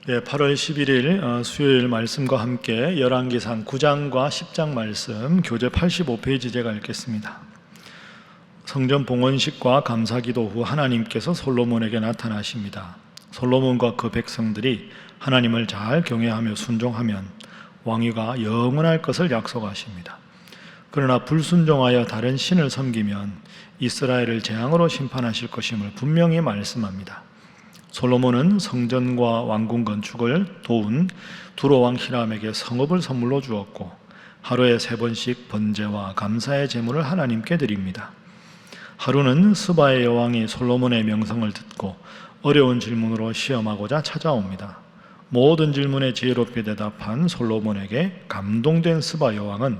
8월 11일 수요일 말씀과 함께 열왕기상 9장과 10장 말씀 교재 85페이지 제가 읽겠습니다. 성전 봉헌식과 감사기도 후 하나님께서 솔로몬에게 나타나십니다. 솔로몬과 그 백성들이 하나님을 잘 경외하며 순종하면 왕위가 영원할 것을 약속하십니다. 그러나 불순종하여 다른 신을 섬기면 이스라엘을 재앙으로 심판하실 것임을 분명히 말씀합니다. 솔로몬은 성전과 왕궁 건축을 도운 두로왕 히람에게 성읍을 선물로 주었고 하루에 3번씩 번제와 감사의 제물을 하나님께 드립니다. 하루는 스바의 여왕이 솔로몬의 명성을 듣고 어려운 질문으로 시험하고자 찾아옵니다. 모든 질문에 지혜롭게 대답한 솔로몬에게 감동된 스바 여왕은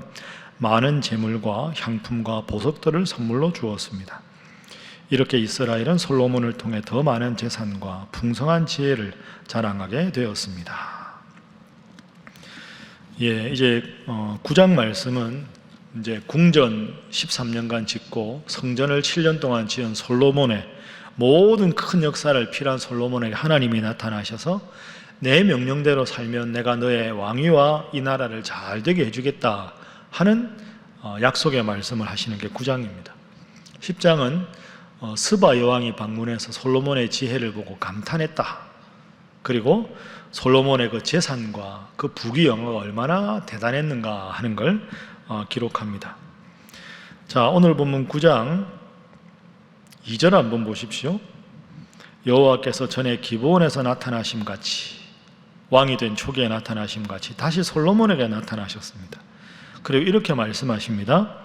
많은 제물과 향품과 보석들을 선물로 주었습니다. 이렇게 이스라엘은 솔로몬을 통해 더 많은 재산과 풍성한 지혜를 자랑하게 되었습니다. 이제 9장 말씀은 이제 궁전 13년간 짓고 성전을 7년 동안 지은 솔로몬의 모든 큰 역사를 필요한 솔로몬에게 하나님이 나타나셔서 내 명령대로 살면 내가 너의 왕위와 이 나라를 잘 되게 해주겠다 하는 약속의 말씀을 하시는 게 9장입니다. 10장은 스바 여왕이 방문해서 솔로몬의 지혜를 보고 감탄했다. 그리고 솔로몬의 그 재산과 그 부귀 영화가 얼마나 대단했는가 하는 걸 기록합니다. 자, 오늘 본문 9장 2절 한번 보십시오. 여호와께서 전에 기브온에서 나타나심 같이, 왕이 된 초기에 나타나심 같이 다시 솔로몬에게 나타나셨습니다. 그리고 이렇게 말씀하십니다.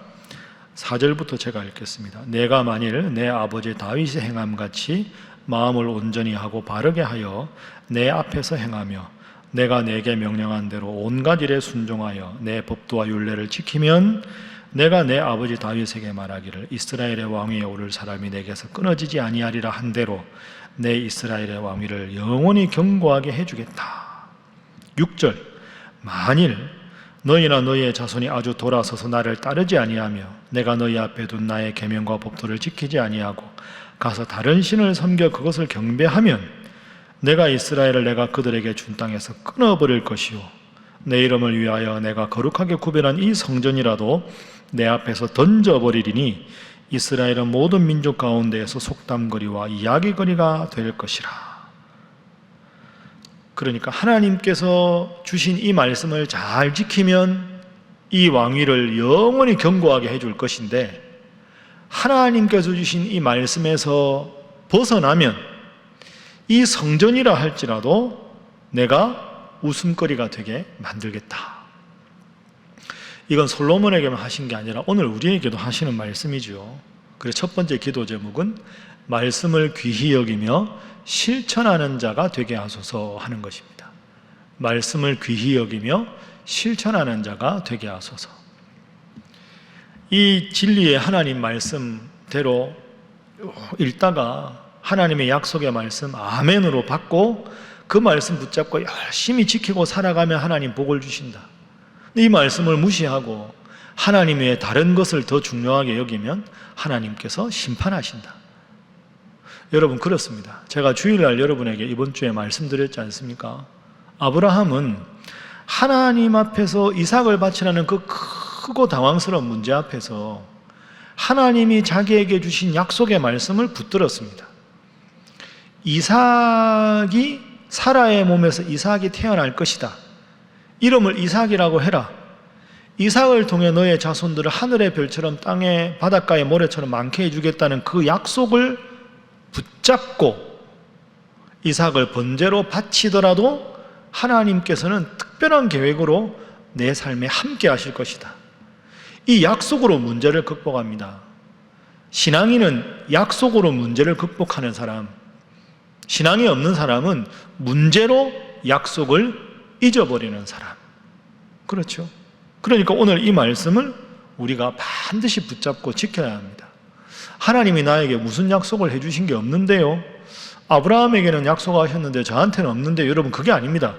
4절부터 제가 읽겠습니다. 내가 만일 내 아버지 다윗의 행함같이 마음을 온전히 하고 바르게 하여 내 앞에서 행하며 내가 내게 명령한 대로 온갖 일에 순종하여 내 법도와 율례를 지키면 내가 내 아버지 다윗에게 말하기를 이스라엘의 왕위에 오를 사람이 내게서 끊어지지 아니하리라 한 대로 내 이스라엘의 왕위를 영원히 견고하게 해주겠다. 6절 만일 너희나 너희의 자손이 아주 돌아서서 나를 따르지 아니하며 내가 너희 앞에 둔 나의 계명과 법도를 지키지 아니하고 가서 다른 신을 섬겨 그것을 경배하면 내가 이스라엘을 내가 그들에게 준 땅에서 끊어버릴 것이요 내 이름을 위하여 내가 거룩하게 구별한 이 성전이라도 내 앞에서 던져버리리니 이스라엘은 모든 민족 가운데에서 속담거리와 이야기거리가 될 것이라. 그러니까 하나님께서 주신 이 말씀을 잘 지키면 이 왕위를 영원히 견고하게 해줄 것인데 하나님께서 주신 이 말씀에서 벗어나면 이 성전이라 할지라도 내가 웃음거리가 되게 만들겠다. 이건 솔로몬에게만 하신 게 아니라 오늘 우리에게도 하시는 말씀이죠. 그래서 첫 번째 기도 제목은 말씀을 귀히 여기며 실천하는 자가 되게 하소서 하는 것입니다. 말씀을 귀히 여기며 실천하는 자가 되게 하소서. 이 진리의 하나님 말씀대로 읽다가 하나님의 약속의 말씀 아멘으로 받고 그 말씀 붙잡고 열심히 지키고 살아가면 하나님 복을 주신다. 이 말씀을 무시하고 하나님 외에 다른 것을 더 중요하게 여기면 하나님께서 심판하신다. 여러분 그렇습니다. 제가 주일날 여러분에게 이번 주에 말씀드렸지 않습니까? 아브라함은 하나님 앞에서 이삭을 바치라는 그 크고 당황스러운 문제 앞에서 하나님이 자기에게 주신 약속의 말씀을 붙들었습니다. 이삭이 사라의 몸에서 이삭이 태어날 것이다. 이름을 이삭이라고 해라. 이삭을 통해 너의 자손들을 하늘의 별처럼 땅의 바닷가의 모래처럼 많게 해주겠다는 그 약속을 붙잡고 이삭을 번제로 바치더라도 하나님께서는 특별한 계획으로 내 삶에 함께 하실 것이다. 이 약속으로 문제를 극복합니다. 신앙인은 약속으로 문제를 극복하는 사람, 신앙이 없는 사람은 문제로 약속을 잊어버리는 사람. 그렇죠? 그러니까 오늘 이 말씀을 우리가 반드시 붙잡고 지켜야 합니다. 하나님이 나에게 무슨 약속을 해주신 게 없는데요. 아브라함에게는 약속하셨는데 저한테는 없는데 여러분 그게 아닙니다.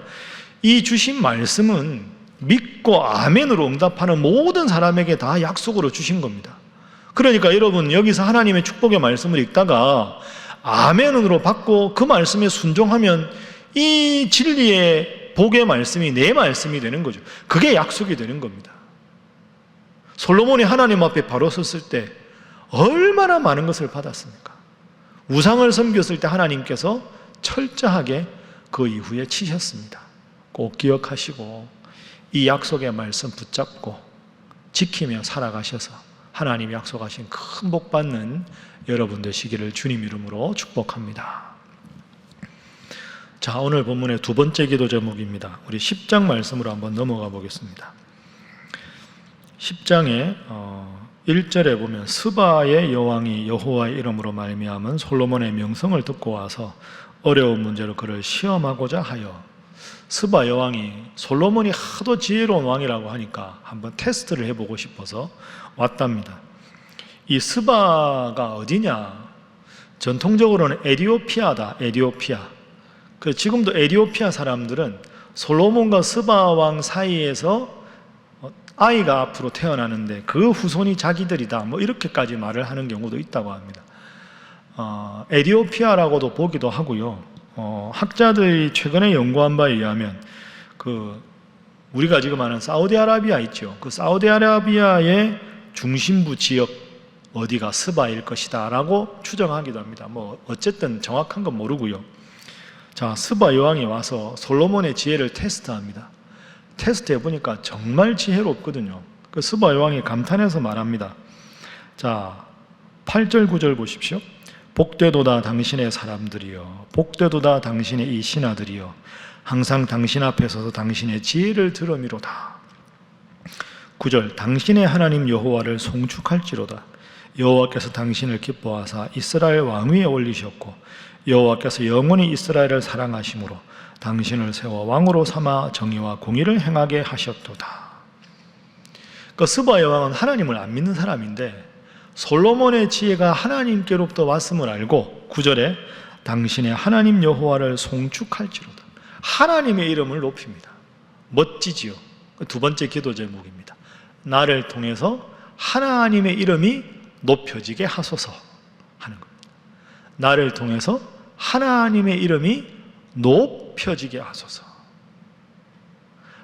이 주신 말씀은 믿고 아멘으로 응답하는 모든 사람에게 다 약속으로 주신 겁니다. 그러니까 여러분 여기서 하나님의 축복의 말씀을 읽다가 아멘으로 받고 그 말씀에 순종하면 이 진리의 복의 말씀이 내 말씀이 되는 거죠. 그게 약속이 되는 겁니다. 솔로몬이 하나님 앞에 바로 섰을 때 얼마나 많은 것을 받았습니까? 우상을 섬겼을 때 하나님께서 철저하게 그 이후에 치셨습니다. 꼭 기억하시고 이 약속의 말씀 붙잡고 지키며 살아가셔서 하나님이 약속하신 큰 복 받는 여러분 되시기를 주님 이름으로 축복합니다. 자, 오늘 본문의 두 번째 기도 제목입니다. 우리 10장 말씀으로 한번 넘어가 보겠습니다. 10장에 1절에 보면 스바의 여왕이 여호와의 이름으로 말미암은 솔로몬의 명성을 듣고 와서 어려운 문제로 그를 시험하고자 하여. 스바 여왕이 솔로몬이 하도 지혜로운 왕이라고 하니까 한번 테스트를 해보고 싶어서 왔답니다. 이 스바가 어디냐? 전통적으로는 에디오피아다. 에디오피아. 지금도 에디오피아 사람들은 솔로몬과 스바 왕 사이에서 아이가 앞으로 태어나는데 그 후손이 자기들이다, 뭐 이렇게까지 말을 하는 경우도 있다고 합니다. 에디오피아라고도 보기도 하고요. 학자들이 최근에 연구한 바에 의하면 우리가 지금 아는 사우디아라비아 있죠. 그 사우디아라비아의 중심부 지역 어디가 스바일 것이다 라고 추정하기도 합니다. 뭐 어쨌든 정확한 건 모르고요. 자, 스바 여왕이 와서 솔로몬의 지혜를 테스트합니다. 테스트해 보니까 정말 지혜롭거든요. 그 스바 여왕이 감탄해서 말합니다. 자, 8절 9절 보십시오. 복되도다 당신의 사람들이여, 복되도다 당신의 이 신하들이여, 항상 당신 앞에 서서 당신의 지혜를 들음이로다. 9절 당신의 하나님 여호와를 송축할지로다. 여호와께서 당신을 기뻐하사 이스라엘 왕위에 올리셨고 여호와께서 영원히 이스라엘을 사랑하심으로 당신을 세워 왕으로 삼아 정의와 공의를 행하게 하셨도다. 그 스바 여왕은 하나님을 안 믿는 사람인데 솔로몬의 지혜가 하나님께로부터 왔음을 알고 9절에 당신의 하나님 여호와를 송축할지로다. 하나님의 이름을 높입니다. 멋지지요. 두 번째 기도 제목입니다. 나를 통해서 하나님의 이름이 높여지게 하소서 하는 겁니다. 나를 통해서 하나님의 이름이 높여지게 하소서.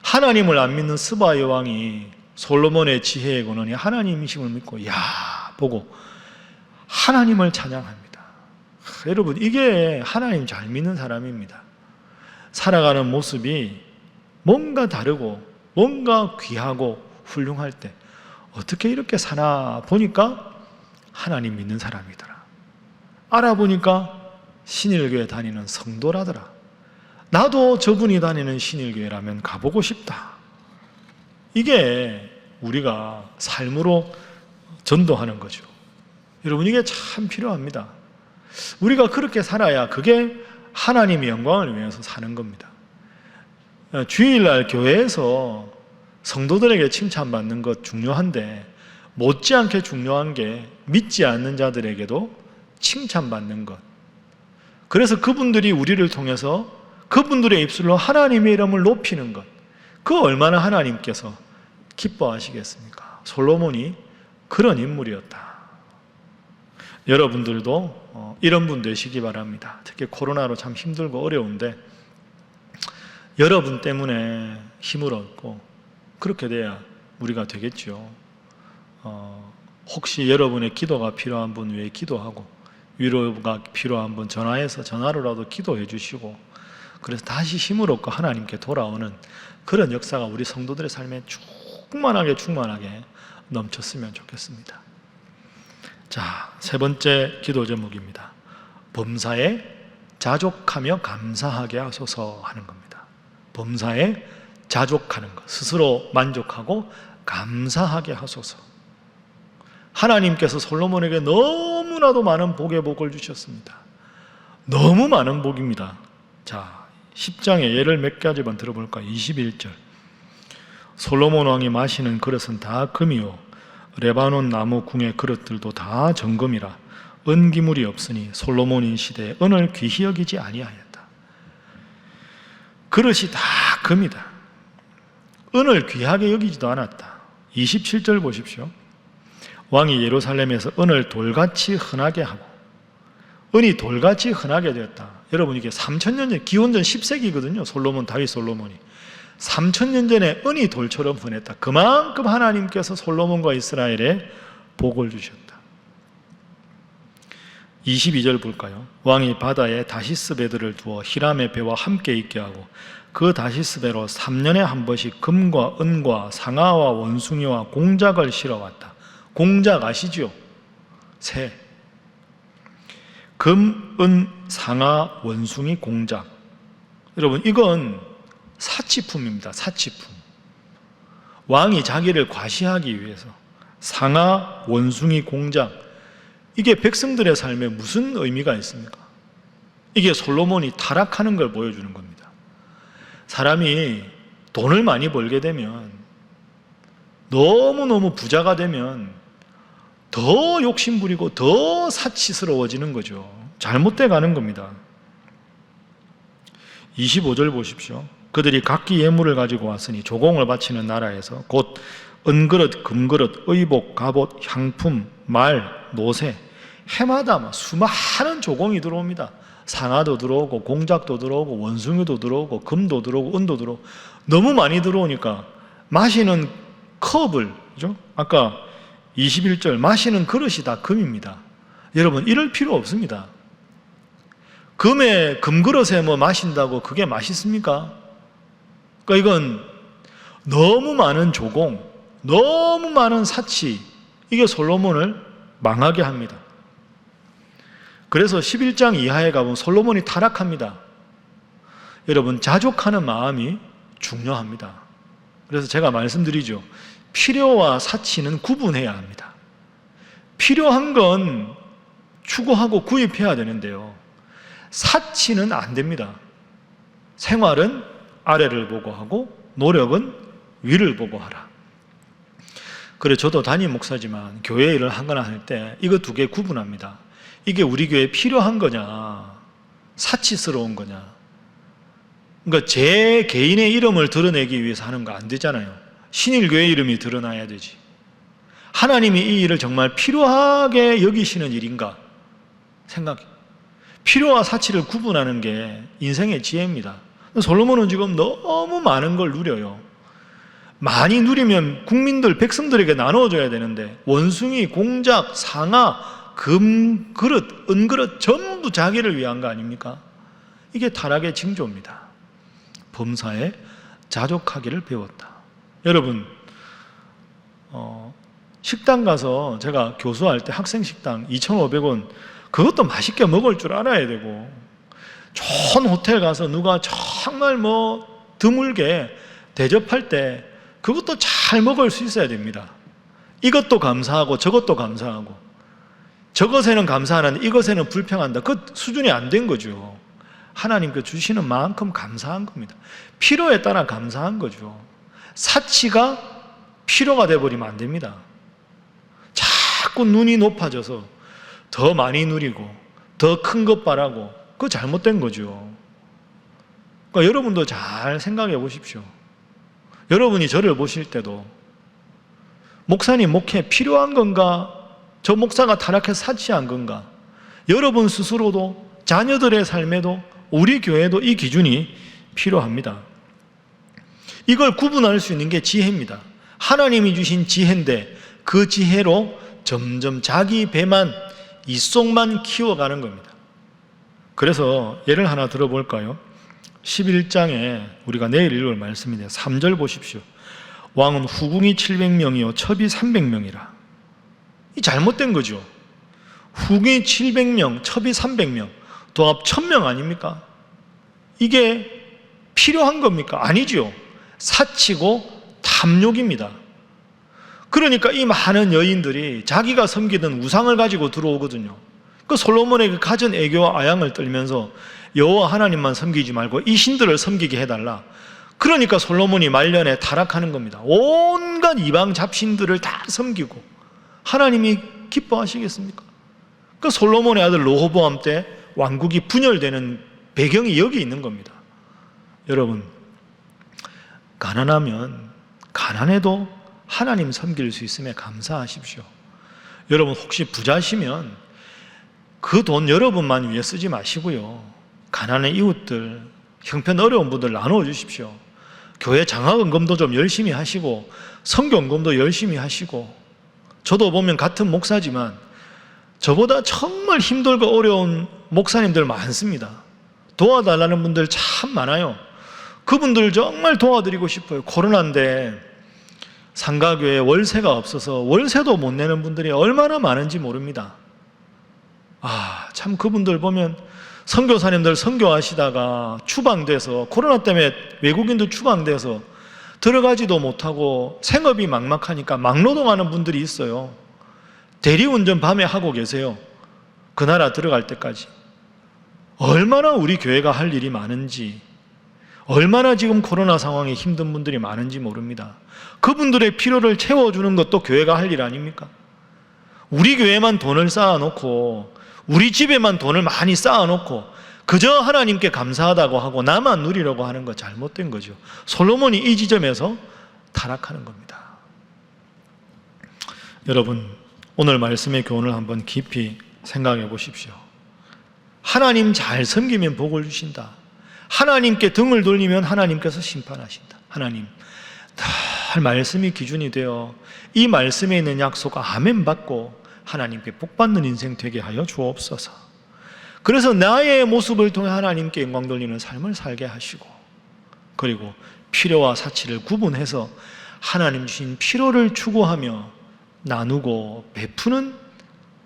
하나님을 안 믿는 스바 여왕이 솔로몬의 지혜의 근원이 하나님이심을 믿고 보고 하나님을 찬양합니다. 여러분, 이게 하나님 잘 믿는 사람입니다. 살아가는 모습이 뭔가 다르고 뭔가 귀하고 훌륭할 때 어떻게 이렇게 사나 보니까 하나님 믿는 사람이더라. 알아보니까 신일교회 다니는 성도라더라. 나도 저분이 다니는 신일교회라면 가보고 싶다. 이게 우리가 삶으로 전도하는 거죠. 여러분, 이게 참 필요합니다. 우리가 그렇게 살아야 그게 하나님의 영광을 위해서 사는 겁니다. 주일날 교회에서 성도들에게 칭찬받는 것 중요한데 못지않게 중요한 게 믿지 않는 자들에게도 칭찬받는 것. 그래서 그분들이 우리를 통해서 그분들의 입술로 하나님의 이름을 높이는 것. 그 얼마나 하나님께서 기뻐하시겠습니까? 솔로몬이 그런 인물이었다. 여러분들도 이런 분 되시기 바랍니다. 특히 코로나로 참 힘들고 어려운데 여러분 때문에 힘을 얻고 그렇게 돼야 우리가 되겠죠. 혹시 여러분의 기도가 필요한 분 위해 기도하고 위로가 필요한 분 전화로라도 기도해 주시고 그래서 다시 힘을 얻고 하나님께 돌아오는 그런 역사가 우리 성도들의 삶에 충만하게 넘쳤으면 좋겠습니다. 자, 세 번째 기도 제목입니다. 범사에 자족하며 감사하게 하소서 하는 겁니다. 범사에 자족하는 것, 스스로 만족하고 감사하게 하소서. 하나님께서 솔로몬에게 너무나도 많은 복의 복을 주셨습니다. 너무 많은 복입니다. 자, 10장의 예를 몇 가지만 들어볼까요? 21절. 솔로몬 왕이 마시는 그릇은 다 금이요 레바논 나무 궁의 그릇들도 다 정금이라 은기물이 없으니 솔로몬인 시대에 은을 귀히 여기지 아니하였다. 그릇이 다 금이다. 은을 귀하게 여기지도 않았다. 27절 보십시오. 왕이 예루살렘에서 은을 돌같이 흔하게 하고 은이 돌같이 흔하게 되었다. 여러분 이게 3000년 전, 기원전 10세기거든요. 다윗 솔로몬이 3000년 전에 은이 돌처럼 흔했다. 그만큼 하나님께서 솔로몬과 이스라엘에 복을 주셨다. 22절 볼까요? 왕이 바다에 다시스 배들을 두어 히람의 배와 함께 있게 하고 그 다시스 배로 3년에 한 번씩 금과 은과 상아와 원숭이와 공작을 실어왔다. 공작 아시죠? 새. 금, 은, 상아, 원숭이, 공작. 여러분 이건 사치품입니다. 사치품. 왕이 자기를 과시하기 위해서 상아, 원숭이, 공작, 이게 백성들의 삶에 무슨 의미가 있습니까? 이게 솔로몬이 타락하는 걸 보여주는 겁니다. 사람이 돈을 많이 벌게 되면, 너무너무 부자가 되면 더 욕심부리고 더 사치스러워지는 거죠. 잘못돼 가는 겁니다. 25절 보십시오. 그들이 각기 예물을 가지고 왔으니 조공을 바치는 나라에서 곧 은그릇, 금그릇, 의복, 갑옷, 향품, 말, 노새, 해마다 수많은 조공이 들어옵니다. 상아도 들어오고 공작도 들어오고 원숭이도 들어오고 금도 들어오고 은도 들어오고 너무 많이 들어오니까 마시는 컵을, 그죠? 아까 21절 마시는 그릇이 다 금입니다. 여러분 이럴 필요 없습니다. 금그릇에 뭐 마신다고 그게 맛있습니까? 그러니까 이건 너무 많은 조공, 너무 많은 사치, 이게 솔로몬을 망하게 합니다. 그래서 11장 이하에 가보면 솔로몬이 타락합니다. 여러분 자족하는 마음이 중요합니다. 그래서 제가 말씀드리죠. 필요와 사치는 구분해야 합니다. 필요한 건 추구하고 구입해야 되는데요, 사치는 안 됩니다. 생활은 아래를 보고 하고 노력은 위를 보고 하라. 그래, 저도 담임 목사지만 교회 일을 하거나 할 때 이거 두 개 구분합니다. 이게 우리 교회에 필요한 거냐, 사치스러운 거냐. 그러니까 제 개인의 이름을 드러내기 위해서 하는 거 안 되잖아요. 신일교회 이름이 드러나야 되지. 하나님이 이 일을 정말 필요하게 여기시는 일인가 생각해. 필요와 사치를 구분하는 게 인생의 지혜입니다. 솔로몬은 지금 너무 많은 걸 누려요. 많이 누리면 국민들, 백성들에게 나눠줘야 되는데 원숭이, 공작, 상아, 금, 그릇, 은그릇 전부 자기를 위한 거 아닙니까? 이게 타락의 징조입니다. 범사에 자족하기를 배웠다. 여러분, 식당 가서 제가 교수할 때 학생 식당 2,500원, 그것도 맛있게 먹을 줄 알아야 되고, 좋은 호텔 가서 누가 정말 드물게 대접할 때 그것도 잘 먹을 수 있어야 됩니다. 이것도 감사하고 저것도 감사하고, 저것에는 감사하는데 이것에는 불평한다. 그 수준이 안 된 거죠. 하나님께 주시는 만큼 감사한 겁니다. 필요에 따라 감사한 거죠. 사치가 필요가 돼버리면 안 됩니다. 자꾸 눈이 높아져서 더 많이 누리고 더 큰 것 바라고, 그거 잘못된 거죠. 그러니까 여러분도 잘 생각해 보십시오. 여러분이 저를 보실 때도 목사님 목회 필요한 건가? 저 목사가 타락해서 사치한 건가? 여러분 스스로도, 자녀들의 삶에도, 우리 교회도 이 기준이 필요합니다. 이걸 구분할 수 있는 게 지혜입니다. 하나님이 주신 지혜인데 그 지혜로 점점 자기 배만, 이속만 키워가는 겁니다. 그래서 예를 하나 들어볼까요? 11장에 우리가 내일 읽을 말씀인데 3절 보십시오. 왕은 후궁이 700명이요 첩이 300명이라. 이 잘못된 거죠. 후궁이 700명, 첩이 300명, 도합 1000명 아닙니까? 이게 필요한 겁니까? 아니죠. 사치고 탐욕입니다. 그러니까 이 많은 여인들이 자기가 섬기던 우상을 가지고 들어오거든요. 그 솔로몬에게 가진 애교와 아양을 떨면서 여호와 하나님만 섬기지 말고 이 신들을 섬기게 해달라. 그러니까 솔로몬이 말년에 타락하는 겁니다. 온갖 이방 잡신들을 다 섬기고 하나님이 기뻐하시겠습니까? 그 솔로몬의 아들 르호보암 때 왕국이 분열되는 배경이 여기 있는 겁니다. 여러분, 가난하면 가난해도 하나님 섬길 수 있음에 감사하십시오. 여러분 혹시 부자시면 그 돈 여러분만 위해 쓰지 마시고요, 가난한 이웃들, 형편 어려운 분들 나누어 주십시오. 교회 장학은금도 좀 열심히 하시고 선교은금도 열심히 하시고, 저도 보면 같은 목사지만 저보다 정말 힘들고 어려운 목사님들 많습니다. 도와달라는 분들 참 많아요. 그분들 정말 도와드리고 싶어요. 코로나인데 상가교회 월세가 없어서 월세도 못 내는 분들이 얼마나 많은지 모릅니다. 참 그분들 보면 선교사님들 선교하시다가 추방돼서, 코로나 때문에 외국인도 추방돼서 들어가지도 못하고 생업이 막막하니까 막노동하는 분들이 있어요. 대리운전 밤에 하고 계세요. 그 나라 들어갈 때까지. 얼마나 우리 교회가 할 일이 많은지, 얼마나 지금 코로나 상황에 힘든 분들이 많은지 모릅니다. 그분들의 필요를 채워주는 것도 교회가 할 일 아닙니까? 우리 교회만 돈을 쌓아놓고, 우리 집에만 돈을 많이 쌓아놓고 그저 하나님께 감사하다고 하고 나만 누리려고 하는 거 잘못된 거죠. 솔로몬이 이 지점에서 타락하는 겁니다. 여러분, 오늘 말씀의 교훈을 한번 깊이 생각해 보십시오. 하나님 잘 섬기면 복을 주신다. 하나님께 등을 돌리면 하나님께서 심판하신다. 하나님, 늘 말씀이 기준이 되어 이 말씀에 있는 약속 아멘 받고 하나님께 복 받는 인생 되게 하여 주옵소서. 그래서 나의 모습을 통해 하나님께 영광 돌리는 삶을 살게 하시고, 그리고 필요와 사치를 구분해서 하나님 주신 필요를 추구하며 나누고 베푸는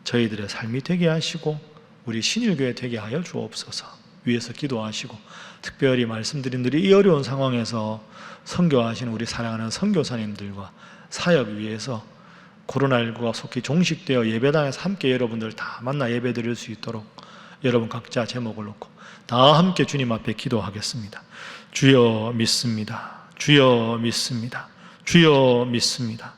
저희들의 삶이 되게 하시고 우리 신일교회 되게 하여 주옵소서. 위에서 기도하시고, 특별히 말씀드린 들이 이 어려운 상황에서 선교하시는 우리 사랑하는 선교사님들과 사역 위해서 코로나19가 속히 종식되어 예배당에서 함께 여러분들 다 만나 예배드릴 수 있도록 여러분 각자 제목을 놓고 다 함께 주님 앞에 기도하겠습니다. 주여 믿습니다. 주여 믿습니다. 주여 믿습니다.